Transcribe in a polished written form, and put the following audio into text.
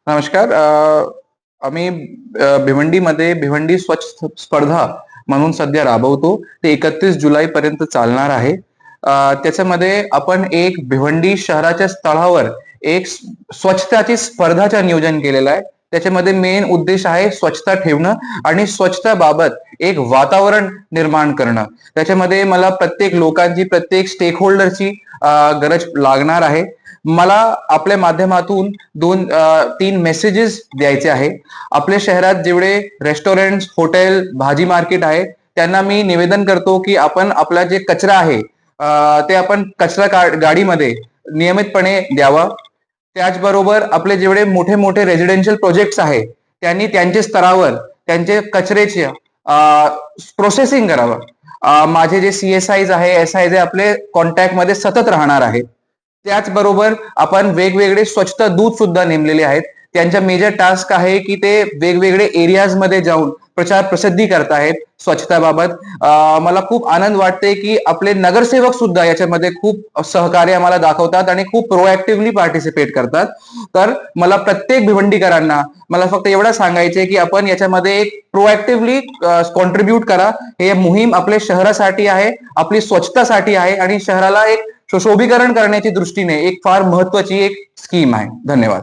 नमस्कार. आम्ही भिवंडीमध्ये भिवंडी स्वच्छ स्पर्धा म्हणून सध्या राबवतो. ते 31 जुलै पर्यंत चालणार आहे. त्याच्यामध्ये आपण एक भिवंडी शहराच्या स्थळावर एक स्वच्छताची स्पर्धाचं नियोजन केलेलं आहे. त्याच्यामध्ये मेन उद्देश आहे स्वच्छता ठेवणं आणि स्वच्छताबाबत एक वातावरण निर्माण करणं. त्याच्यामध्ये मला प्रत्येक लोकांची, प्रत्येक स्टेक होल्डरची गरज लागणार आहे. मला आपल्या माध्यमातून 2-3 मेसेजेस द्यायचे आहे. आपल्या शहरात जेवढे रेस्टॉरंट, हॉटेल, भाजी मार्केट आहे, त्यांना मी निवेदन करतो की आपण आपला जे कचरा आहे ते आपण कचरा गाडीमध्ये नियमितपणे द्यावा. त्याचबरोबर आपले जेवढे मोठे मोठे रेसिडेन्शियल प्रोजेक्ट्स आहे, त्यांनी त्यांच्या स्तरावर त्यांचे कचऱ्याचे प्रोसेसिंग करावं. माझे जे CSIs आहे, SIs आहे, आपले कॉन्टॅक्टमध्ये सतत राहणार आहे. त्याचबरोबर आपण वेगवेगळे स्वच्छता दूत सुद्धा नेमलेले आहेत. त्यांचा मेजर टास्क आहे की ते वेगवेगळे एरियाज मध्ये जाऊन प्रचार प्रसिद्धी करतायत स्वच्छताबाबत. मला खूप आनंद वाटते की आपले नगरसेवक सुद्धा याच्यामध्ये खूप सहकार्य आम्हाला दाखवतात आणि खूप प्रोएक्टिव्हली पार्टिसिपेट करतात. तर मला प्रत्येक भिवंडीकरांना मला फक्त एवढं सांगायचंय की आपण याच्यामध्ये एक प्रोएक्टिव्हली कॉन्ट्रीब्युट करा. हे मोहीम आपल्या शहरासाठी आहे, आपली स्वच्छतासाठी आहे आणि शहराला एक सुशोभीकरण करण्याच्या दृष्टीने एक फार महत्वाची एक स्कीम आहे. धन्यवाद.